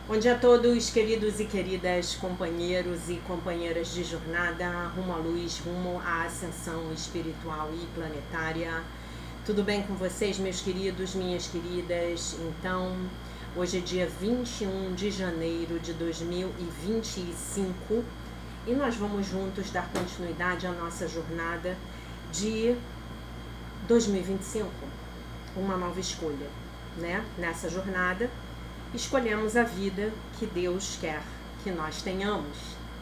Bom dia a todos, queridos e queridas companheiros e companheiras de jornada rumo à luz, rumo à ascensão espiritual e planetária. Tudo bem com vocês, meus queridos, minhas queridas? Então, hoje é dia 21 de janeiro de 2025 e nós vamos juntos dar continuidade à nossa jornada de 2025, uma nova escolha, né? Nessa jornada, escolhemos a vida que Deus quer que nós tenhamos,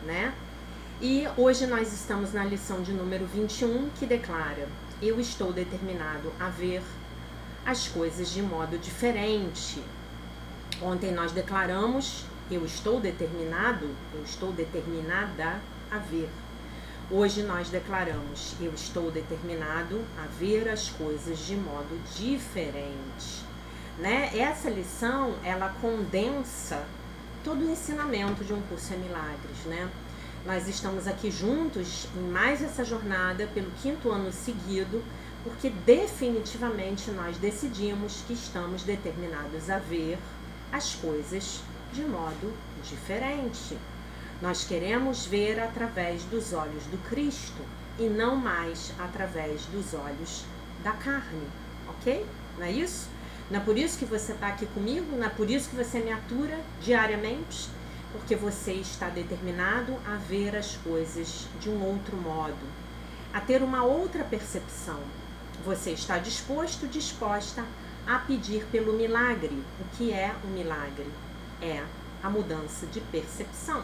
né? E hoje nós estamos na lição de número 21, que declara: eu estou determinado a ver as coisas de modo diferente. Ontem nós declaramos: eu estou determinada a ver. Hoje nós declaramos: eu estou determinado a ver as coisas de modo diferente. Né? Essa lição, ela condensa todo o ensinamento de Um Curso em Milagres, né? Nós estamos aqui juntos em mais essa jornada pelo 5º ano seguido, porque definitivamente nós decidimos que estamos determinados a ver as coisas de modo diferente. Nós queremos ver através dos olhos do Cristo e não mais através dos olhos da carne, ok? Não é isso? Não é por isso que você está aqui comigo? Não é por isso que você me atura diariamente? Porque você está determinado a ver as coisas de um outro modo, a ter uma outra percepção. Você está disposta a pedir pelo milagre. O que é o milagre? É a mudança de percepção.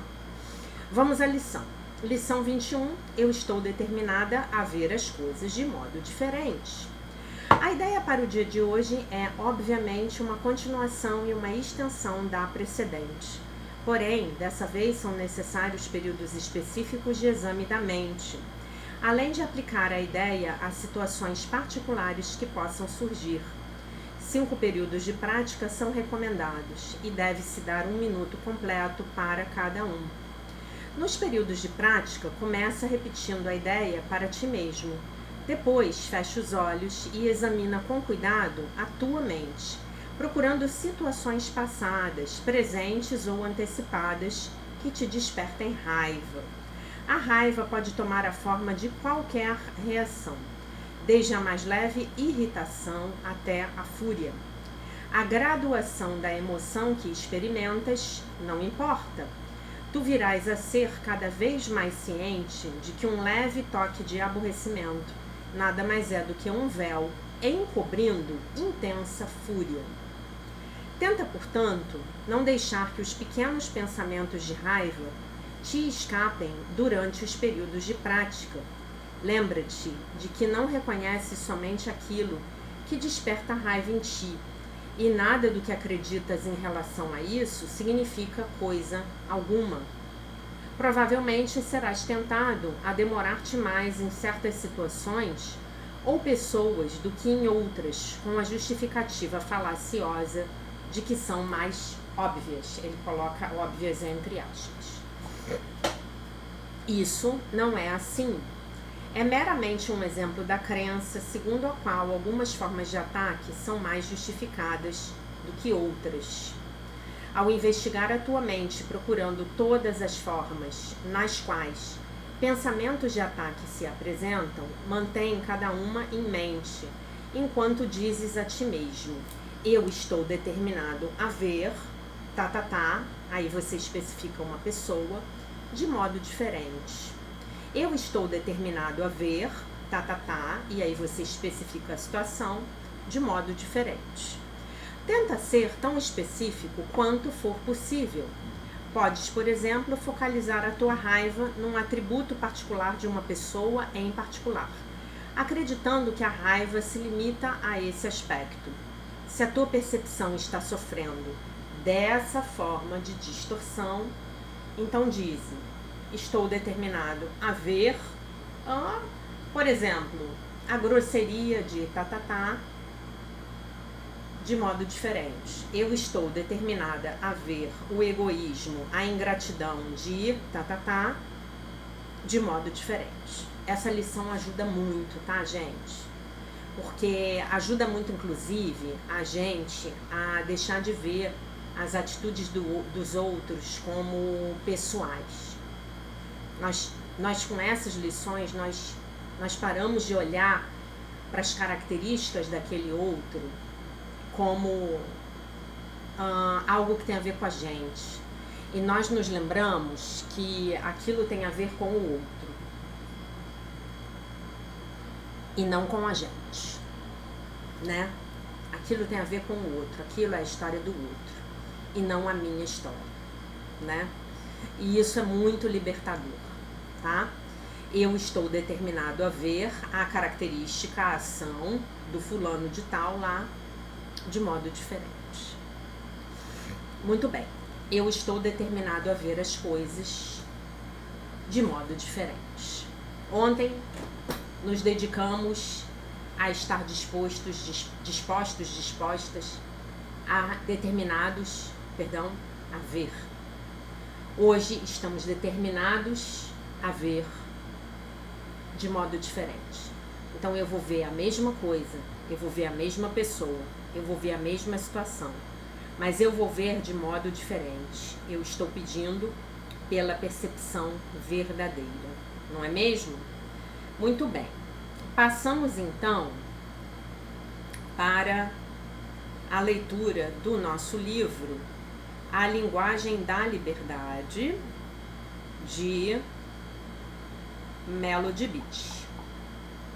Vamos à lição. Lição 21, eu estou determinada a ver as coisas de modo diferente. A ideia para o dia de hoje é, obviamente, uma continuação e uma extensão da precedente. Porém, dessa vez são necessários períodos específicos de exame da mente, além de aplicar a ideia a situações particulares que possam surgir. 5 períodos de prática são recomendados e deve-se dar 1 minuto completo para cada um. Nos períodos de prática, começa repetindo a ideia para ti mesmo. Depois, fecha os olhos e examina com cuidado a tua mente, procurando situações passadas, presentes ou antecipadas que te despertem raiva. A raiva pode tomar a forma de qualquer reação, desde a mais leve irritação até a fúria. A graduação da emoção que experimentas não importa. Tu virás a ser cada vez mais ciente de que um leve toque de aborrecimento nada mais é do que um véu encobrindo intensa fúria. Tenta, portanto, não deixar que os pequenos pensamentos de raiva te escapem durante os períodos de prática. Lembra-te de que não reconheces somente aquilo que desperta raiva em ti, e nada do que acreditas em relação a isso significa coisa alguma. Provavelmente serás tentado a demorar-te mais em certas situações ou pessoas do que em outras, com a justificativa falaciosa de que são mais óbvias. Ele coloca óbvias entre aspas. Isso não é assim. É meramente um exemplo da crença segundo a qual algumas formas de ataque são mais justificadas do que outras. Ao investigar a tua mente procurando todas as formas nas quais pensamentos de ataque se apresentam, mantém cada uma em mente, enquanto dizes a ti mesmo: eu estou determinado a ver, aí você especifica uma pessoa, de modo diferente. Eu estou determinado a ver, e aí você especifica a situação, de modo diferente. Tenta ser tão específico quanto for possível. Podes, por exemplo, focalizar a tua raiva num atributo particular de uma pessoa em particular, acreditando que a raiva se limita a esse aspecto. Se a tua percepção está sofrendo dessa forma de distorção, então dize: estou determinado a ver, por exemplo, a grosseria de de modo diferente. Eu estou determinada a ver o egoísmo, a ingratidão de de modo diferente. Essa lição ajuda muito, tá, gente? Porque ajuda muito, inclusive, a gente a deixar de ver as atitudes dos outros como pessoais. Nós com essas lições, nós paramos de olhar para as características daquele outro como algo que tem a ver com a gente. E nós nos lembramos que aquilo tem a ver com o outro e não com a gente, né? Aquilo tem a ver com o outro, aquilo é a história do outro e não a minha história, né? E isso é muito libertador, tá? Eu estou determinado a ver a característica, a ação do fulano de tal lá de modo diferente. Muito bem. Eu estou determinado a ver as coisas de modo diferente. Ontem nos dedicamos a estar dispostas a ver. Hoje estamos determinados a ver de modo diferente. Então eu vou ver a mesma coisa, eu vou ver a mesma pessoa, eu vou ver a mesma situação, mas eu vou ver de modo diferente. Eu estou pedindo pela percepção verdadeira, não é mesmo? Muito bem. Passamos então para a leitura do nosso livro A Linguagem da Liberdade, de Melody Beach,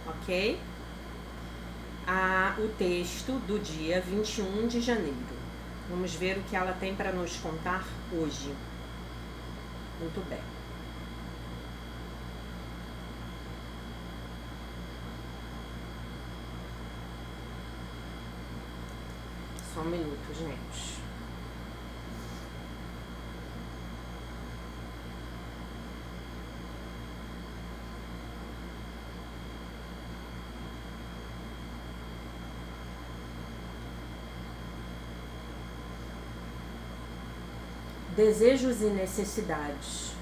ok? O texto do dia 21 de janeiro. Vamos ver o que ela tem para nos contar hoje. Muito bem. Só um minuto, gente. Desejos e necessidades.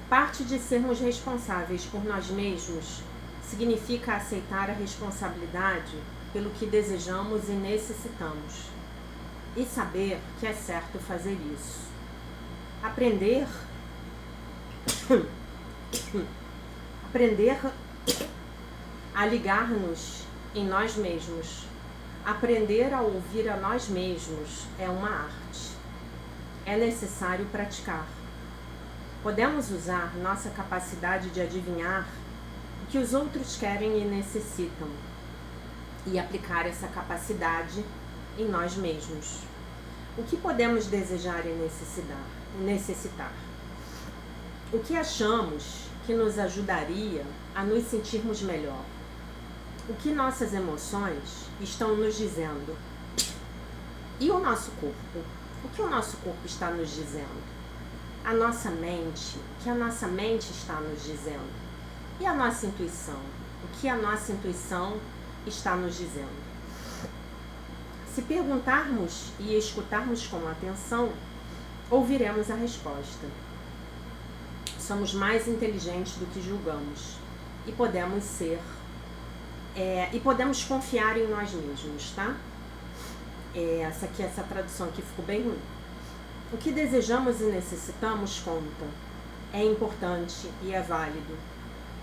Parte de sermos responsáveis por nós mesmos significa aceitar a responsabilidade pelo que desejamos e necessitamos, e saber que é certo fazer isso. Aprender a ligar-nos em nós mesmos, aprender a ouvir a nós mesmos é uma arte. É necessário praticar. Podemos usar nossa capacidade de adivinhar o que os outros querem e necessitam e aplicar essa capacidade em nós mesmos. O que podemos desejar e necessitar? O que achamos que nos ajudaria a nos sentirmos melhor? O que nossas emoções estão nos dizendo? E o nosso corpo? O que o nosso corpo está nos dizendo? A nossa mente, o que a nossa mente está nos dizendo? E a nossa intuição? O que a nossa intuição está nos dizendo? Se perguntarmos e escutarmos com atenção, ouviremos a resposta. Somos mais inteligentes do que julgamos e podemos confiar em nós mesmos, tá? Essa tradução aqui ficou bem ruim. O que desejamos e necessitamos conta, é importante e é válido.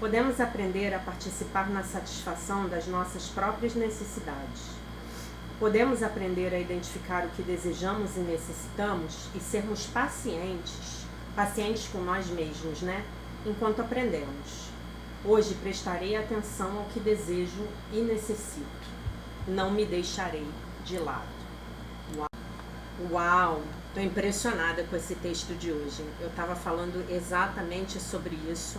Podemos aprender a participar na satisfação das nossas próprias necessidades. Podemos aprender a identificar o que desejamos e necessitamos e sermos pacientes com nós mesmos, né? Enquanto aprendemos. Hoje prestarei atenção ao que desejo e necessito. Não me deixarei de lado. Uau! Estou impressionada com esse texto de hoje. Eu estava falando exatamente sobre isso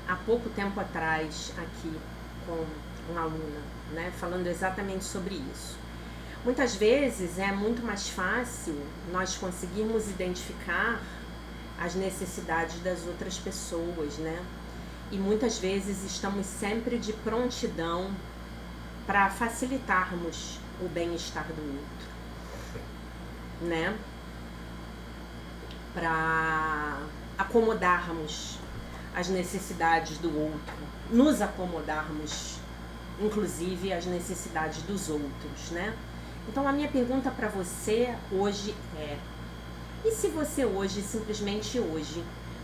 há pouco tempo atrás aqui com uma aluna, né? Falando exatamente sobre isso. Muitas vezes é muito mais fácil nós conseguirmos identificar as necessidades das outras pessoas, né? E muitas vezes estamos sempre de prontidão para facilitarmos o bem-estar do outro, né? Para acomodarmos as necessidades do outro, nos acomodarmos, inclusive, as necessidades dos outros, né? Então a minha pergunta para você hoje é: e se você hoje, simplesmente hoje,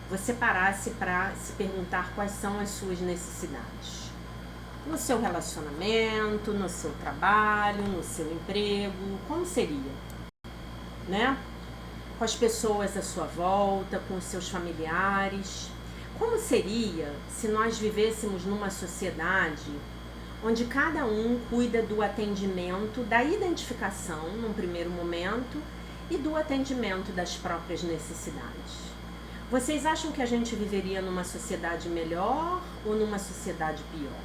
você parasse para se perguntar quais são as suas necessidades? No seu relacionamento, no seu trabalho, no seu emprego, como seria? Né? Com as pessoas à sua volta, com os seus familiares. Como seria se nós vivêssemos numa sociedade onde cada um cuida do atendimento, da identificação, num primeiro momento, e do atendimento das próprias necessidades? Vocês acham que a gente viveria numa sociedade melhor ou numa sociedade pior?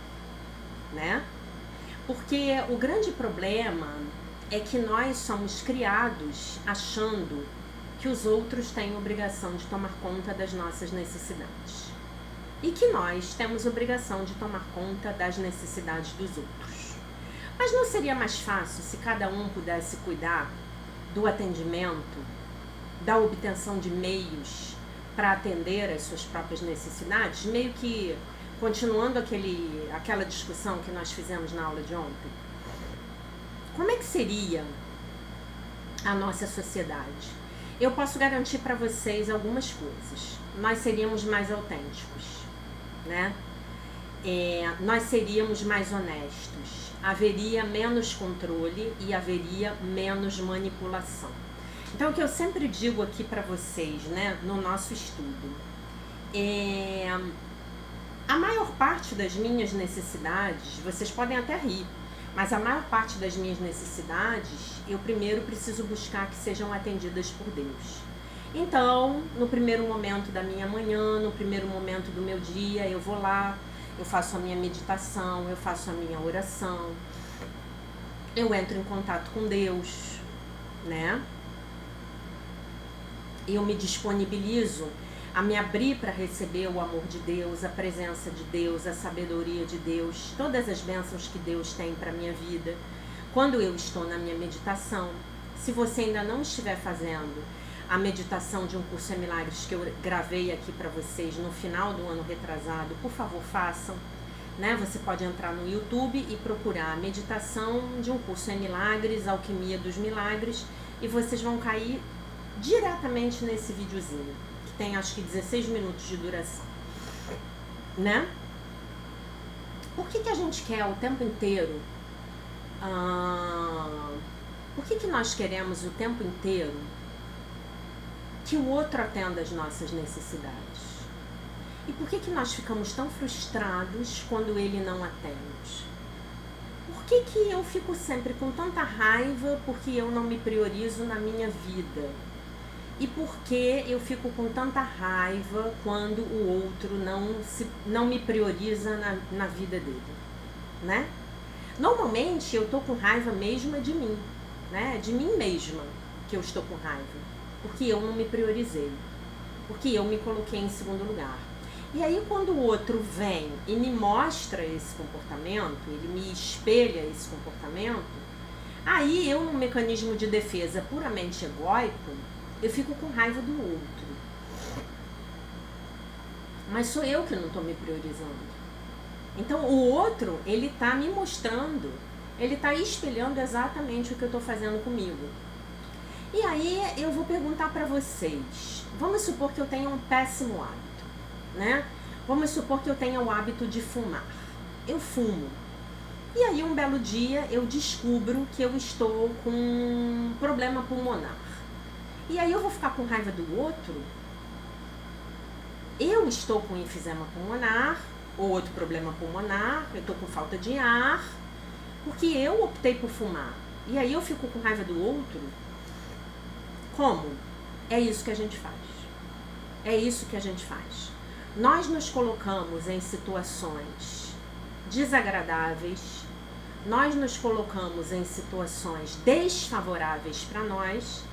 Né? Porque o grande problema é que nós somos criados achando que os outros têm obrigação de tomar conta das nossas necessidades e que nós temos obrigação de tomar conta das necessidades dos outros. Mas não seria mais fácil se cada um pudesse cuidar do atendimento, da obtenção de meios para atender às suas próprias necessidades? Meio que continuando aquela discussão que nós fizemos na aula de ontem. Como é que seria a nossa sociedade? Eu posso garantir para vocês algumas coisas. Nós seríamos mais autênticos, né? Nós seríamos mais honestos. Haveria menos controle e haveria menos manipulação. Então, o que eu sempre digo aqui para vocês, né, no nosso estudo, a maior parte das minhas necessidades, vocês podem até rir, mas a maior parte das minhas necessidades, eu primeiro preciso buscar que sejam atendidas por Deus. Então, no primeiro momento da minha manhã, no primeiro momento do meu dia, eu vou lá, eu faço a minha meditação, eu faço a minha oração, eu entro em contato com Deus, né? Eu me disponibilizo a me abrir para receber o amor de Deus, a presença de Deus, a sabedoria de Deus, todas as bênçãos que Deus tem para a minha vida. Quando eu estou na minha meditação, se você ainda não estiver fazendo a meditação de um curso em milagres que eu gravei aqui para vocês no final do ano retrasado, por favor, façam. Né? Você pode entrar no YouTube e procurar a meditação de um curso em milagres, Alquimia dos Milagres, e vocês vão cair diretamente nesse videozinho, que tem acho que 16 minutos de duração, né? Por que a gente quer o tempo inteiro? Por que nós queremos o tempo inteiro que o outro atenda às nossas necessidades? E por que nós ficamos tão frustrados quando ele não atende? Por que eu fico sempre com tanta raiva porque eu não me priorizo na minha vida? E por que eu fico com tanta raiva quando o outro não me prioriza na vida dele, né? Normalmente eu tô com raiva mesmo de mim, né? De mim mesma que eu estou com raiva, porque eu não me priorizei, porque eu me coloquei em segundo lugar. E aí quando o outro vem e me mostra esse comportamento, ele me espelha esse comportamento, aí eu, num mecanismo de defesa puramente egóico, eu fico com raiva do outro. Mas sou eu que não estou me priorizando. Então o outro, ele está me mostrando, ele está espelhando exatamente o que eu estou fazendo comigo. E aí eu vou perguntar para vocês, vamos supor que eu tenha um péssimo hábito, né? Vamos supor que eu tenha o hábito de fumar. Eu fumo. E aí um belo dia eu descubro que eu estou com um problema pulmonar. E aí eu vou ficar com raiva do outro? Eu estou com enfisema pulmonar, ou outro problema pulmonar, eu estou com falta de ar, porque eu optei por fumar. E aí eu fico com raiva do outro? Como? É isso que a gente faz. É isso que a gente faz. Nós nos colocamos em situações desagradáveis, nós nos colocamos em situações desfavoráveis para nós,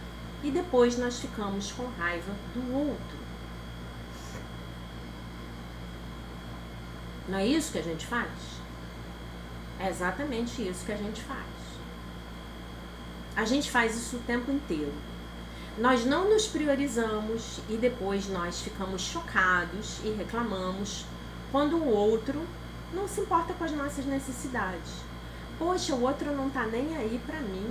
e depois nós ficamos com raiva do outro. Não é isso que a gente faz? É exatamente isso que a gente faz. A gente faz isso o tempo inteiro. Nós não nos priorizamos e depois nós ficamos chocados e reclamamos quando o outro não se importa com as nossas necessidades. Poxa, o outro não tá nem aí pra mim.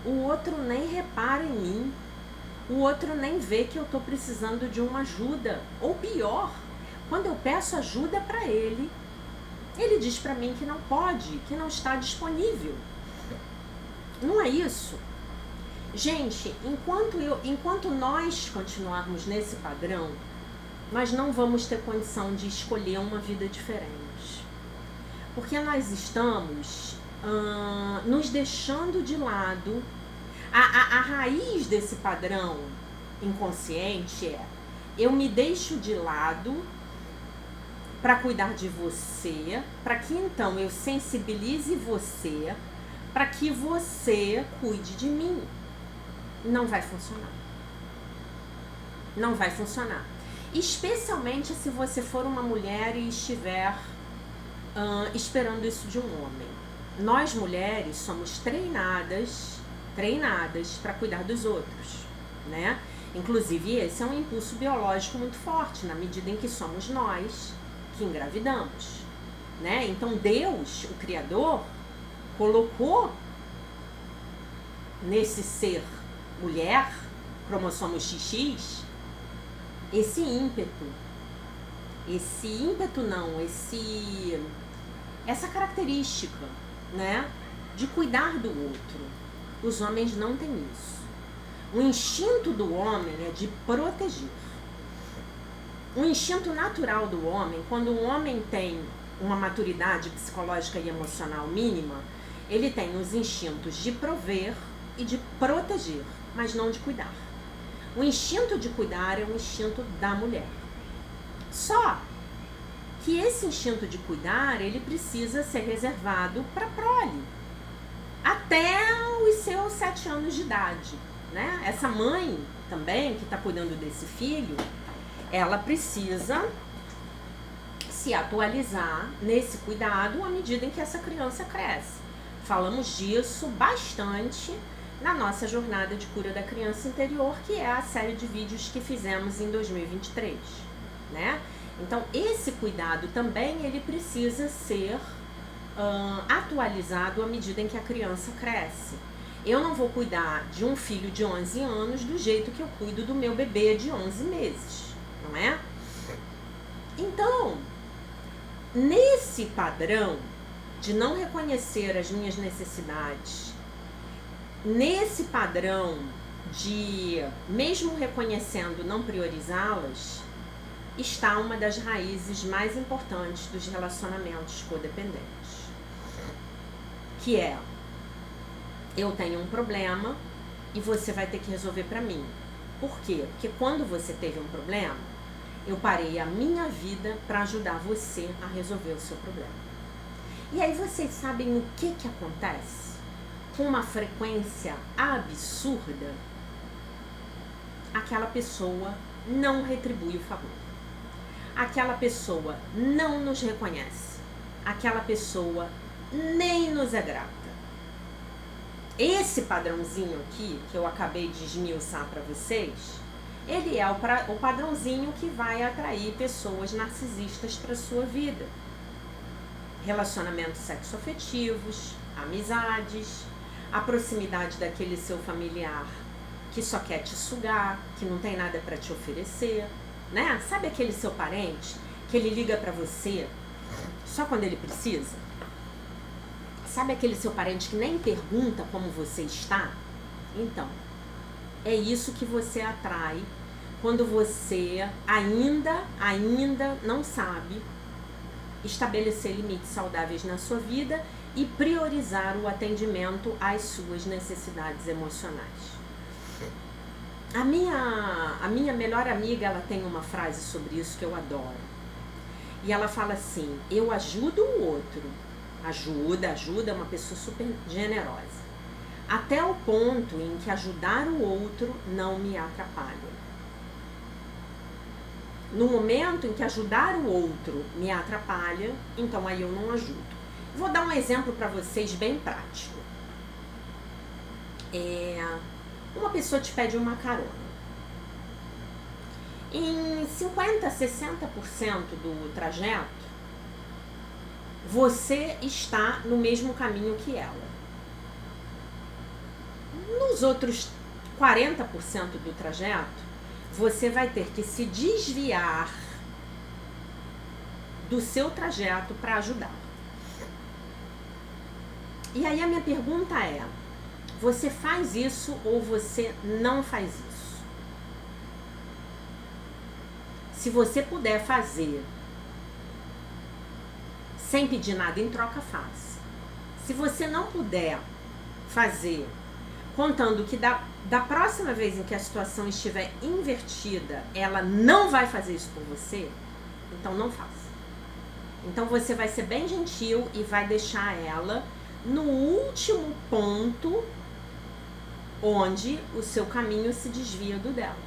o outro nem repara em mim, o outro nem vê que eu estou precisando de uma ajuda. Ou pior, quando eu peço ajuda para ele diz para mim que não pode, que não está disponível. Não é isso? Gente, enquanto nós continuarmos nesse padrão, nós não vamos ter condição de escolher uma vida diferente. Porque nós estamos nos deixando de lado. A raiz desse padrão inconsciente é: eu me deixo de lado para cuidar de você, para que então eu sensibilize você, para que você cuide de mim. Não vai funcionar. Não vai funcionar. Especialmente se você for uma mulher e estiver esperando isso de um homem. Nós mulheres somos treinadas para cuidar dos outros, né? Inclusive esse é um impulso biológico muito forte, na medida em que somos nós que engravidamos, né? Então Deus, o Criador, colocou nesse ser mulher, cromossomo XX, essa característica, né, de cuidar do outro. Os homens não têm isso. O instinto do homem é de proteger. O instinto natural do homem, quando o homem tem uma maturidade psicológica e emocional mínima, ele tem os instintos de prover e de proteger, mas não de cuidar. O instinto de cuidar é um instinto da mulher. Só que esse instinto de cuidar, ele precisa ser reservado para a prole, até os seus 7 anos de idade, né? Essa mãe também, que está cuidando desse filho, ela precisa se atualizar nesse cuidado à medida em que essa criança cresce. Falamos disso bastante na nossa jornada de cura da criança interior, que é a série de vídeos que fizemos em 2023, né? Então, esse cuidado também, ele precisa ser atualizado à medida em que a criança cresce. Eu não vou cuidar de um filho de 11 anos do jeito que eu cuido do meu bebê de 11 meses, não é? Então, nesse padrão de não reconhecer as minhas necessidades, nesse padrão de, mesmo reconhecendo, não priorizá-las, está uma das raízes mais importantes dos relacionamentos codependentes, que é: eu tenho um problema e você vai ter que resolver para mim. Por quê? Porque quando você teve um problema, eu parei a minha vida para ajudar você a resolver o seu problema. E aí vocês sabem o que acontece? Com uma frequência absurda, aquela pessoa não retribui o favor. Aquela pessoa não nos reconhece. Aquela pessoa nem nos é grata. Esse padrãozinho aqui, que eu acabei de esmiuçar para vocês, ele é o padrãozinho que vai atrair pessoas narcisistas para sua vida. Relacionamentos sexoafetivos, amizades, a proximidade daquele seu familiar que só quer te sugar, que não tem nada para te oferecer, né? Sabe aquele seu parente que ele liga para você só quando ele precisa? Sabe aquele seu parente que nem pergunta como você está? Então, é isso que você atrai quando você ainda não sabe estabelecer limites saudáveis na sua vida e priorizar o atendimento às suas necessidades emocionais. A minha melhor amiga, ela tem uma frase sobre isso que eu adoro. E ela fala assim: eu ajudo o outro. Ajuda, é uma pessoa super generosa. Até o ponto em que ajudar o outro não me atrapalha. No momento em que ajudar o outro me atrapalha, então aí eu não ajudo. Vou dar um exemplo para vocês bem prático. Uma pessoa te pede uma carona. Em 50%, 60% do trajeto, você está no mesmo caminho que ela. os outros 40% do trajeto, você vai ter que se desviar do seu trajeto para ajudar. E aí a minha pergunta é, você faz isso ou você não faz isso? Se você puder fazer sem pedir nada em troca, faça. Se você não puder fazer, contando que da próxima vez em que a situação estiver invertida, ela não vai fazer isso por você, então não faça. Então você vai ser bem gentil e vai deixar ela no último ponto onde o seu caminho se desvia do dela.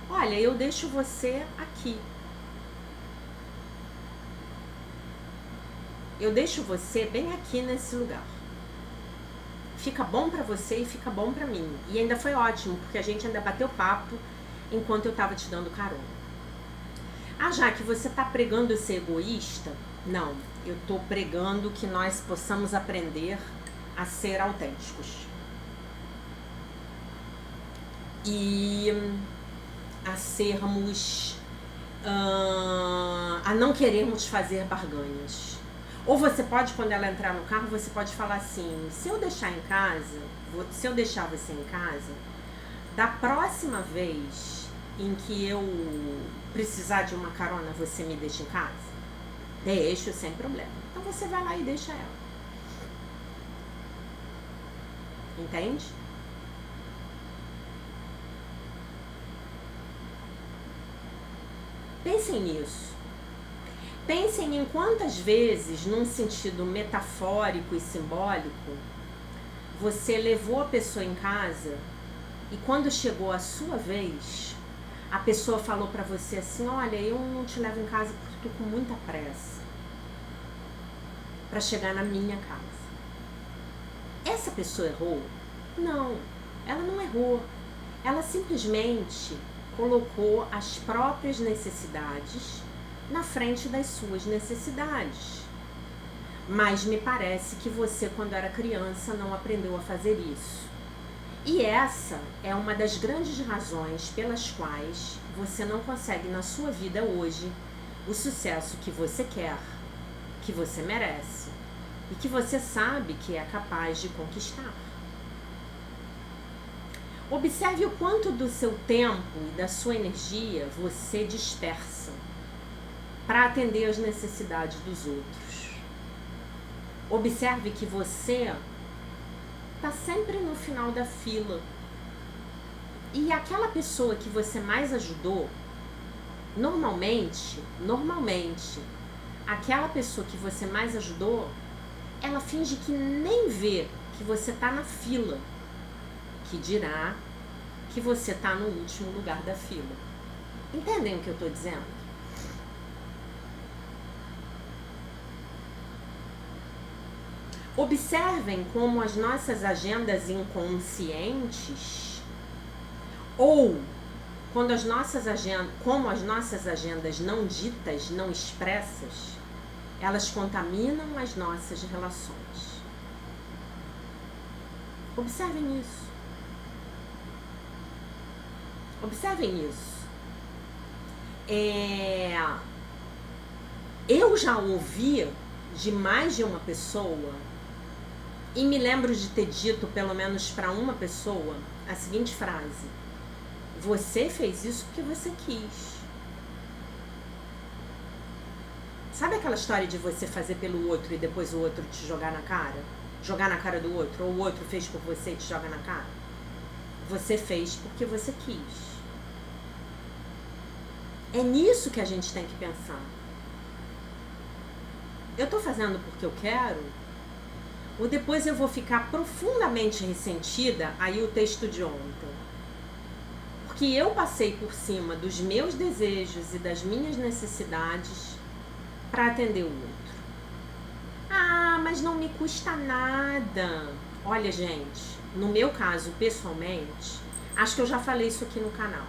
Olha, eu deixo você aqui. Eu deixo você bem aqui nesse lugar. Fica bom pra você e fica bom pra mim. E ainda foi ótimo, porque a gente ainda bateu papo enquanto eu tava te dando carona. Ah, Jaque, você tá pregando ser egoísta? Não, eu tô pregando que nós possamos aprender a ser autênticos. E a sermos... a não querermos fazer barganhas. Ou você pode, quando ela entrar no carro, você pode falar assim, se eu deixar em casa, se eu deixar você em casa, da próxima vez em que eu precisar de uma carona, você me deixa em casa? Deixo sem problema. Então você vai lá e deixa ela. Entende? Pensem nisso. Pensem em quantas vezes, num sentido metafórico e simbólico, você levou a pessoa em casa e quando chegou a sua vez, a pessoa falou pra você assim, olha, eu não te levo em casa porque eu tô com muita pressa pra chegar na minha casa. Essa pessoa errou? Não, ela não errou. Ela simplesmente colocou as próprias necessidades na frente das suas necessidades. Mas me parece que você, quando era criança, não aprendeu a fazer isso. E essa é uma das grandes razões pelas quais você não consegue na sua vida hoje o sucesso que você quer, que você merece e que você sabe que é capaz de conquistar. Observe o quanto do seu tempo e da sua energia você dispersa para atender às necessidades dos outros. Observe que você está sempre no final da fila. E aquela pessoa que você mais ajudou, normalmente, aquela pessoa que você mais ajudou, ela finge que nem vê que você está na fila, que dirá que você está no último lugar da fila. Entendem o que eu estou dizendo? Observem como as nossas agendas inconscientes, ou quando as nossas agendas, como as nossas agendas não ditas, não expressas, elas contaminam as nossas relações. Observem isso. Observem isso. Eu já ouvi de mais de uma pessoa, e me lembro de ter dito, pelo menos para uma pessoa, a seguinte frase: você fez isso porque você quis. Sabe aquela história de você fazer pelo outro e depois o outro te jogar na cara? Jogar na cara do outro, ou o outro fez por você e te joga na cara? Você fez porque você quis. É nisso que a gente tem que pensar. Eu tô fazendo porque eu quero? Ou depois eu vou ficar profundamente ressentida, aí o texto de ontem. Porque eu passei por cima dos meus desejos e das minhas necessidades para atender o outro. Ah, mas não me custa nada. Olha, gente, no meu caso, pessoalmente, acho que eu já falei isso aqui no canal.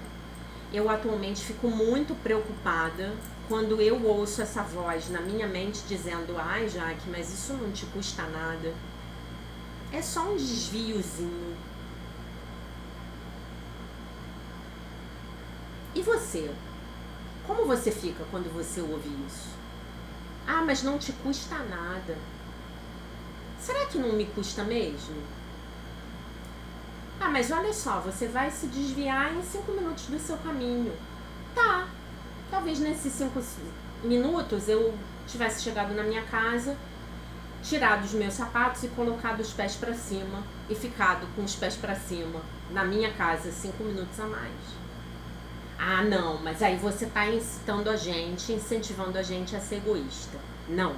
Eu atualmente fico muito preocupada quando eu ouço essa voz na minha mente dizendo: ai, Jaque, mas isso não te custa nada. É só um desviozinho. E você? Como você fica quando você ouve isso? Ah, mas não te custa nada. Será que não me custa mesmo? Ah, mas olha só, você vai se desviar em 5 minutos do seu caminho. Tá, talvez nesses 5 minutos eu tivesse chegado na minha casa, tirado os meus sapatos e colocado os pés para cima e ficado com os pés para cima na minha casa 5 minutos a mais. Ah, não, mas aí você está incitando a gente, incentivando a gente a ser egoísta. Não.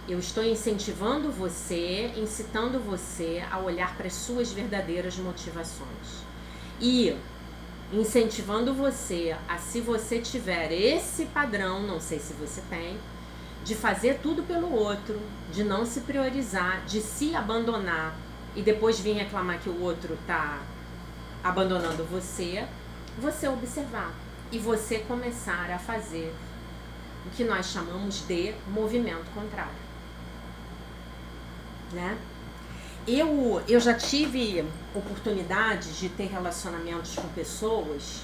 Eu estou incentivando você, incitando você a olhar para as suas verdadeiras motivações. E incentivando você a, se você tiver esse padrão, não sei se você tem, de fazer tudo pelo outro, de não se priorizar, de se abandonar e depois vir reclamar que o outro está abandonando você, você observar e você começar a fazer o que nós chamamos de movimento contrário, né? Eu já tive oportunidades de ter relacionamentos com pessoas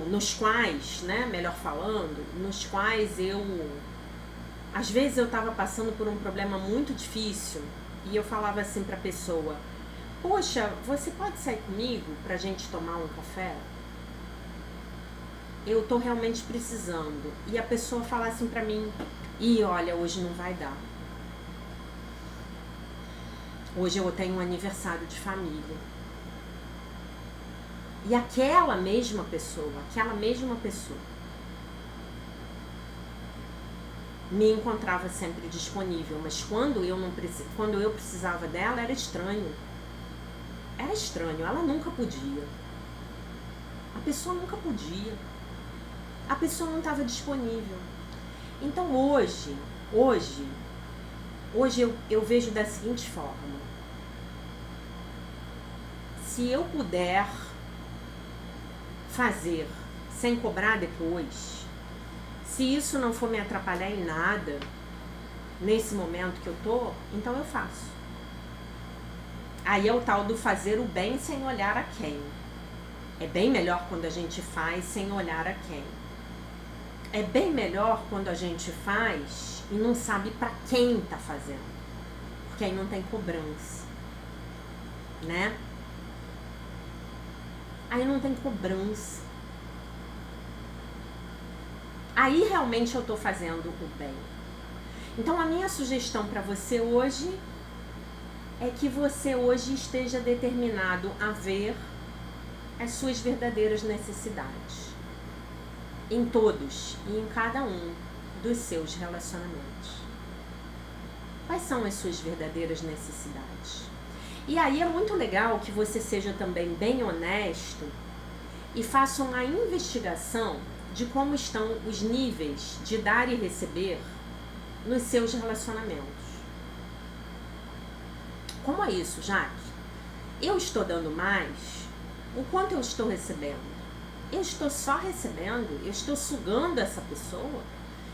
nos quais, né, melhor falando, nos quais às vezes eu estava passando por um problema muito difícil e eu falava assim para a pessoa: poxa, você pode sair comigo pra gente tomar um café? Eu tô realmente precisando. E a pessoa fala assim pra mim: ih, olha, hoje não vai dar. Hoje eu tenho um aniversário de família. E aquela mesma pessoa me encontrava sempre disponível, mas quando eu precisava dela era estranho. Era estranho, ela nunca podia. A pessoa nunca podia. A pessoa não estava disponível. Então hoje eu vejo da seguinte forma: se eu puder fazer sem cobrar depois, se isso não for me atrapalhar em nada nesse momento que eu tô, então eu faço. Aí é o tal do fazer o bem sem olhar a quem. É bem melhor quando a gente faz sem olhar a quem. É bem melhor quando a gente faz e não sabe pra quem tá fazendo. Porque aí não tem cobrança, né? Aí não tem cobrança. Aí realmente eu tô fazendo o bem. Então a minha sugestão pra você hoje é que você hoje esteja determinado a ver as suas verdadeiras necessidades em todos e em cada um dos seus relacionamentos. Quais são as suas verdadeiras necessidades? E aí é muito legal que você seja também bem honesto e faça uma investigação de como estão os níveis de dar e receber nos seus relacionamentos. Como é isso, Jaque? Eu estou dando mais? O quanto eu estou recebendo? Eu estou só recebendo? Eu estou sugando essa pessoa?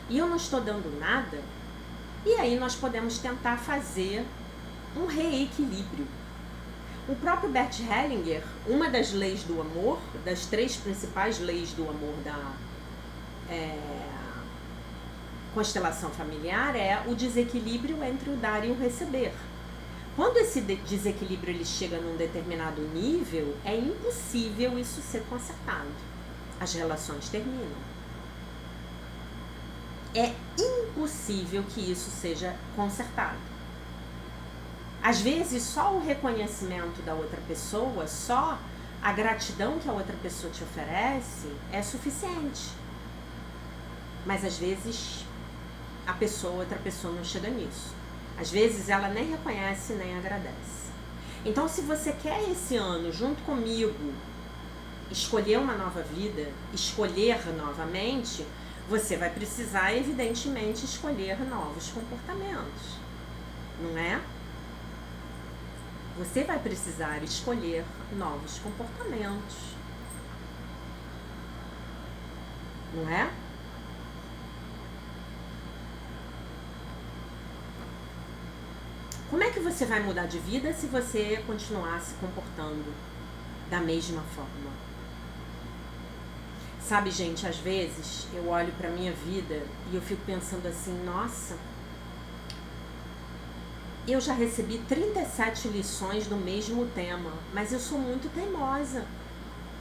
E eu não estou dando nada? E aí nós podemos tentar fazer um reequilíbrio. O próprio Bert Hellinger, uma das leis do amor, das 3 principais leis do amor da constelação familiar, é o desequilíbrio entre o dar e o receber. Quando esse desequilíbrio ele chega num determinado nível, é impossível isso ser consertado. As relações terminam. É impossível que isso seja consertado. Às vezes, só o reconhecimento da outra pessoa, só a gratidão que a outra pessoa te oferece é suficiente. Mas às vezes, outra pessoa não chega nisso. Às vezes ela nem reconhece, nem agradece. Então, se você quer esse ano, junto comigo, escolher uma nova vida, escolher novamente, você vai precisar, evidentemente, escolher novos comportamentos. Não é? Você vai precisar escolher novos comportamentos. Não é? Como é que você vai mudar de vida se você continuar se comportando da mesma forma? Sabe, gente, às vezes eu olho pra minha vida e eu fico pensando assim, nossa, eu já recebi 37 lições do mesmo tema, mas eu sou muito teimosa.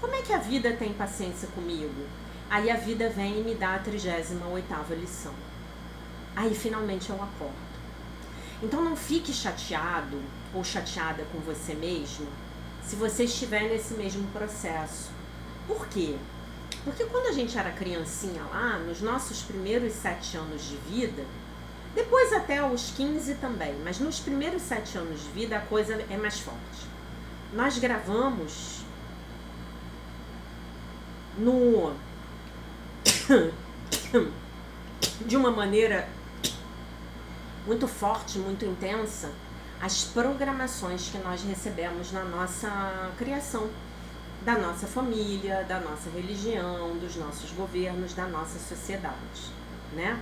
Como é que a vida tem paciência comigo? Aí a vida vem e me dá a 38ª lição. Aí finalmente eu acordo. Então não fique chateado ou chateada com você mesmo se você estiver nesse mesmo processo. Por quê? Porque quando a gente era criancinha lá, nos nossos primeiros 7 anos de vida, depois até os 15 também, mas nos primeiros 7 anos de vida a coisa é mais forte. Nós gravamos de uma maneira muito forte, muito intensa, as programações que nós recebemos na nossa criação, da nossa família, da nossa religião, dos nossos governos, da nossa sociedade, né?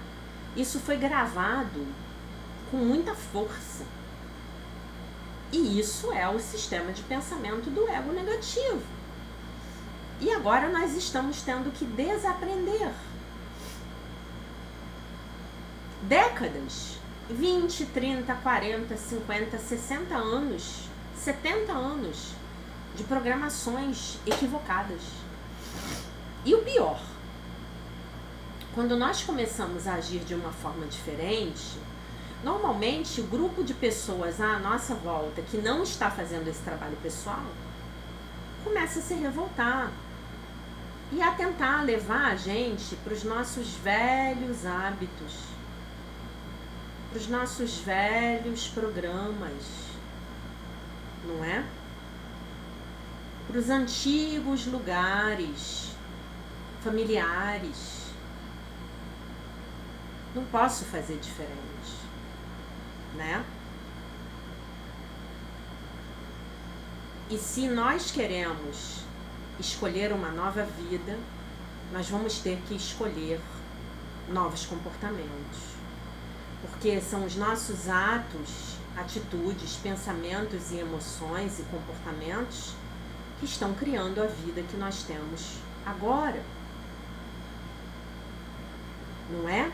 Isso foi gravado com muita força. E isso é o sistema de pensamento do ego negativo. E agora nós estamos tendo que desaprender. Décadas, 20, 30, 40, 50, 60 anos, 70 anos de programações equivocadas. E o pior, quando nós começamos a agir de uma forma diferente, normalmente o grupo de pessoas à nossa volta que não está fazendo esse trabalho pessoal começa a se revoltar e a tentar levar a gente para os nossos velhos hábitos, para os nossos velhos programas, não é? Para os antigos lugares familiares. Não posso fazer diferente, né? E se nós queremos escolher uma nova vida, nós vamos ter que escolher novos comportamentos. Porque são os nossos atos, atitudes, pensamentos e emoções e comportamentos que estão criando a vida que nós temos agora. Não é?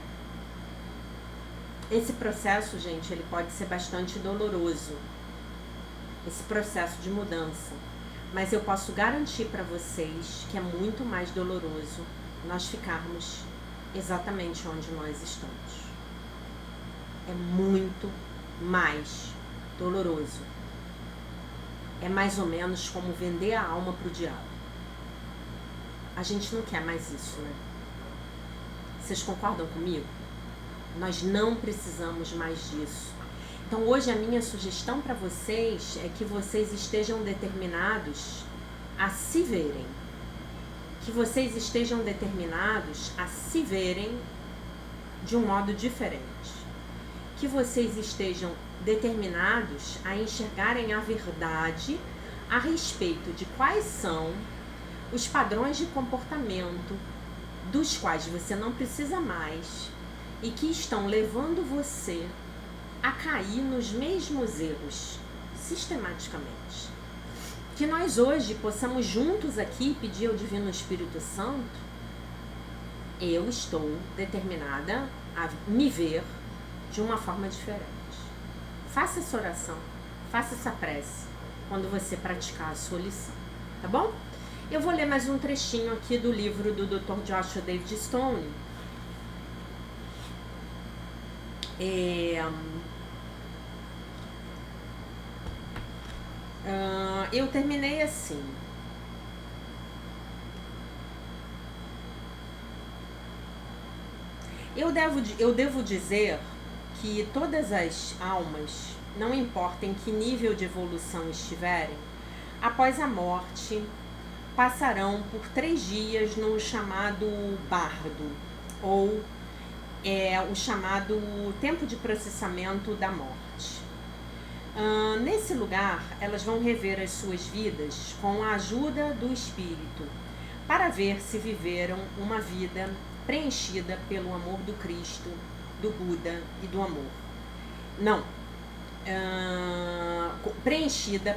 Esse processo, gente, ele pode ser bastante doloroso. Esse processo de mudança. Mas eu posso garantir para vocês que é muito mais doloroso nós ficarmos exatamente onde nós estamos. É muito mais doloroso. É mais ou menos como vender a alma pro diabo. A gente não quer mais isso, né? Vocês concordam comigo? Nós não precisamos mais disso. Então hoje a minha sugestão para vocês é que vocês estejam determinados a se verem. Que vocês estejam determinados a se verem de um modo diferente. Que vocês estejam determinados a enxergarem a verdade a respeito de quais são os padrões de comportamento dos quais você não precisa mais e que estão levando você a cair nos mesmos erros sistematicamente. Que nós hoje possamos juntos aqui pedir ao Divino Espírito Santo: eu estou determinada a me ver de uma forma diferente. Faça essa oração, faça essa prece quando você praticar a sua lição, tá bom? Eu vou ler mais um trechinho aqui do livro do Dr. Joshua David Stone. Eu terminei assim. Eu devo dizer que todas as almas, não importa em que nível de evolução estiverem, após a morte, passarão por 3 dias no chamado bardo, ou o chamado tempo de processamento da morte. Nesse lugar, elas vão rever as suas vidas com a ajuda do Espírito, para ver se viveram uma vida preenchida pelo amor do Cristo, do Buda e do amor. Não, preenchida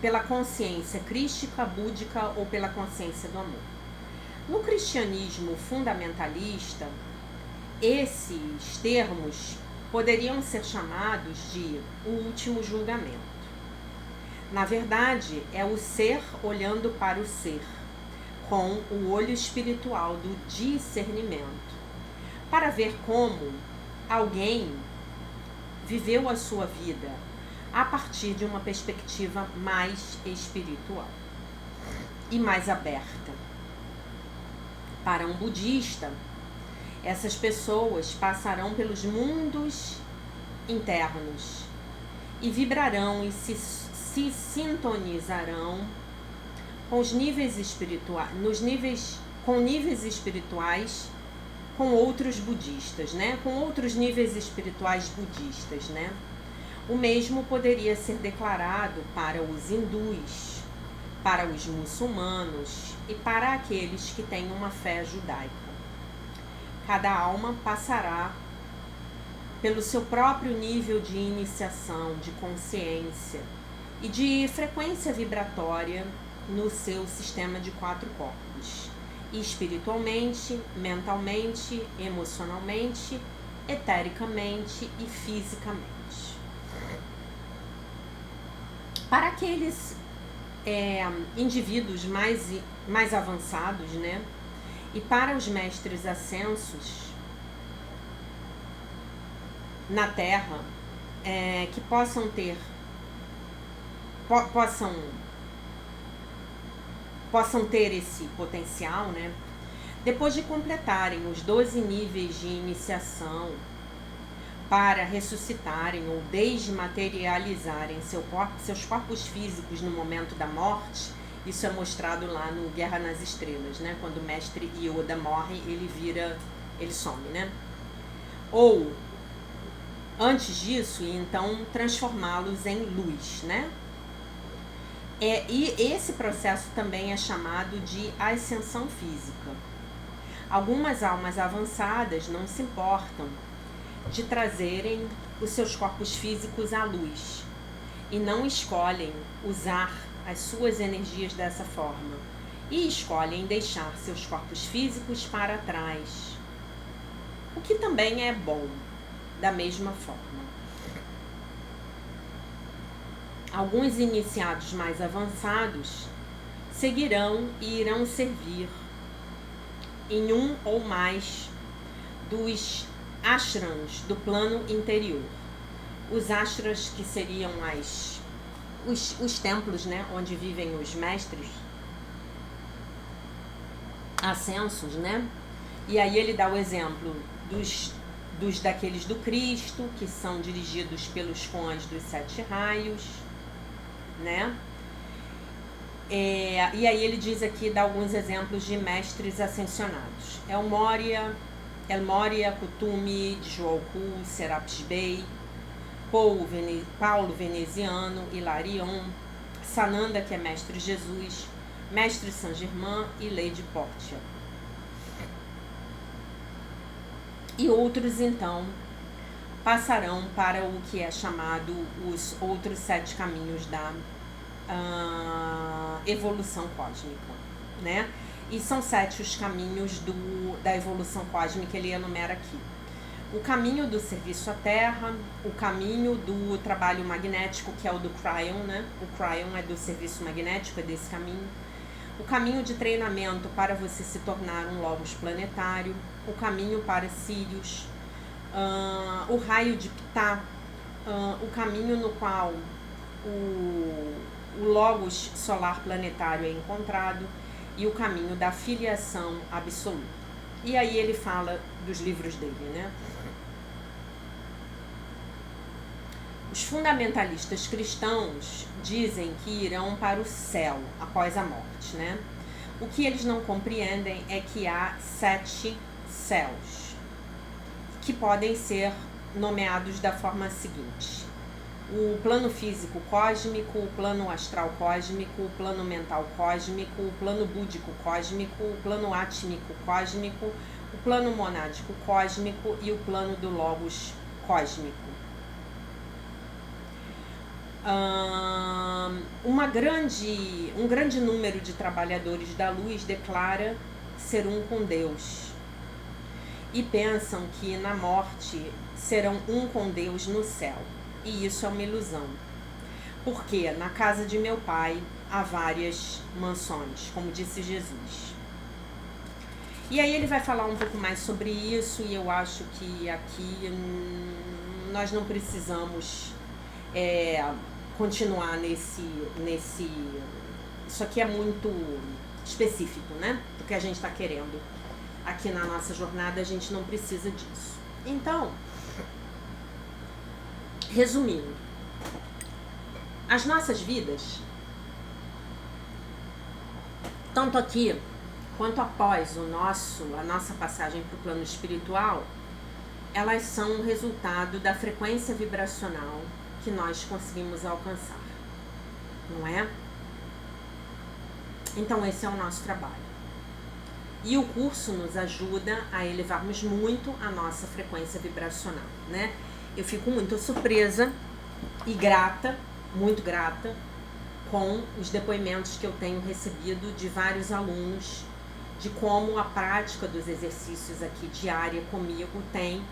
pela consciência crística, búdica ou pela consciência do amor. No cristianismo fundamentalista, esses termos poderiam ser chamados de o último julgamento. Na verdade, é o ser olhando para o ser, com o olho espiritual do discernimento, para ver como alguém viveu a sua vida a partir de uma perspectiva mais espiritual e mais aberta. Para um budista, essas pessoas passarão pelos mundos internos e vibrarão e se sintonizarão com os níveis espirituais, com níveis espirituais, com outros budistas, né? Com outros níveis espirituais budistas, né? O mesmo poderia ser declarado para os hindus, para os muçulmanos e para aqueles que têm uma fé judaica. Cada alma passará pelo seu próprio nível de iniciação, de consciência e de frequência vibratória no seu sistema de 4 corpos, espiritualmente, mentalmente, emocionalmente, etericamente e fisicamente. Para aqueles indivíduos mais avançados, né, e para os mestres ascensos na Terra, que possam ter esse potencial, né? Depois de completarem os 12 níveis de iniciação para ressuscitarem ou desmaterializarem seus corpos físicos no momento da morte, isso é mostrado lá no Guerra nas Estrelas, né? Quando o mestre Yoda morre, ele some, né? Ou antes disso, e então transformá-los em luz, né? E esse processo também é chamado de ascensão física. Algumas almas avançadas não se importam de trazerem os seus corpos físicos à luz e não escolhem usar as suas energias dessa forma e escolhem deixar seus corpos físicos para trás, o que também é bom, da mesma forma. Alguns iniciados mais avançados seguirão e irão servir em um ou mais dos ashrams do plano interior. Os ashrams, que seriam os templos, né, onde vivem os mestres ascensos, né? E aí ele dá o exemplo daqueles do Cristo, que são dirigidos pelos Cões dos 7 raios, né? E aí ele diz aqui, dá alguns exemplos de mestres ascensionados. El Moria, Kutumi, Djoukou, Serapis Bey, Paulo Veneziano, Hilarion, Sananda, que é mestre Jesus, mestre Saint Germain e Lady Portia. E outros, então, passarão para o que é chamado os outros 7 caminhos da evolução cósmica, né? E são 7 os caminhos da evolução cósmica, ele enumera aqui. O caminho do serviço à Terra, o caminho do trabalho magnético, que é o do Cryon, né? O Cryon é do serviço magnético, é desse caminho. O caminho de treinamento para você se tornar um Logos planetário, o caminho para Sirius, o raio de Ptah, o caminho no qual o Logos solar planetário é encontrado e o caminho da filiação absoluta. E aí ele fala dos livros dele, né? Os fundamentalistas cristãos dizem que irão para o céu após a morte, né? O que eles não compreendem é que há 7 céus, que podem ser nomeados da forma seguinte: o plano físico cósmico, o plano astral cósmico, o plano mental cósmico, o plano búdico cósmico, o plano átmico cósmico, o plano monádico cósmico e o plano do Logos cósmico. Um grande número de trabalhadores da luz declara ser um com Deus e pensam que na morte serão um com Deus no céu. E isso é uma ilusão. Porque na casa de meu pai há várias mansões, como disse Jesus. E aí ele vai falar um pouco mais sobre isso, e eu acho que aqui nós não precisamos continuar nesse... Isso aqui é muito específico, né? Do que a gente está querendo. Aqui na nossa jornada a gente não precisa disso. Então, resumindo, as nossas vidas, tanto aqui quanto após a nossa passagem para o plano espiritual, elas são um resultado da frequência vibracional que nós conseguimos alcançar, não é? Então esse é o nosso trabalho. E o curso nos ajuda a elevarmos muito a nossa frequência vibracional, né? Eu fico muito surpresa e grata, muito grata, com os depoimentos que eu tenho recebido de vários alunos, de como a prática dos exercícios aqui diária comigo tem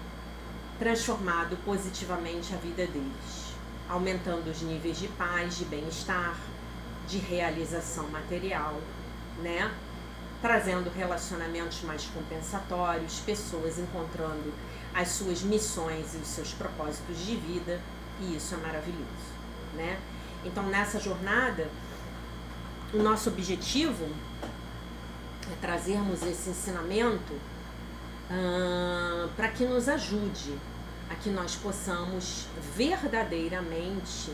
transformado positivamente a vida deles, aumentando os níveis de paz, de bem-estar, de realização material, né? Trazendo relacionamentos mais compensatórios, pessoas encontrando as suas missões e os seus propósitos de vida, e isso é maravilhoso, né? Então, nessa jornada, o nosso objetivo é trazermos esse ensinamento para que nos ajude a que nós possamos verdadeiramente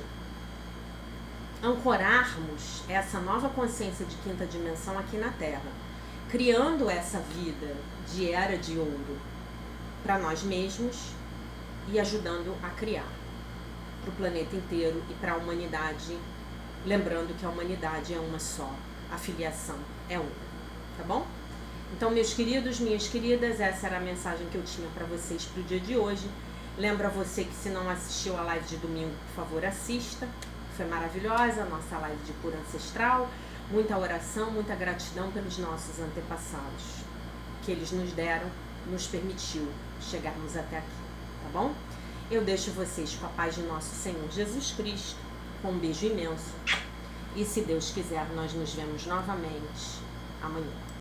ancorarmos essa nova consciência de quinta dimensão aqui na Terra, criando essa vida de era de ouro para nós mesmos e ajudando a criar para o planeta inteiro e para a humanidade, lembrando que a humanidade é uma só, a filiação é uma, tá bom? Então, meus queridos, minhas queridas, essa era a mensagem que eu tinha para vocês para o dia de hoje. Lembro a você que se não assistiu a live de domingo, por favor, assista. Foi maravilhosa a nossa live de cura ancestral. Muita oração, muita gratidão pelos nossos antepassados, que eles nos deram, nos permitiu chegarmos até aqui, tá bom? Eu deixo vocês com a paz de nosso Senhor Jesus Cristo, com um beijo imenso. E se Deus quiser, nós nos vemos novamente amanhã.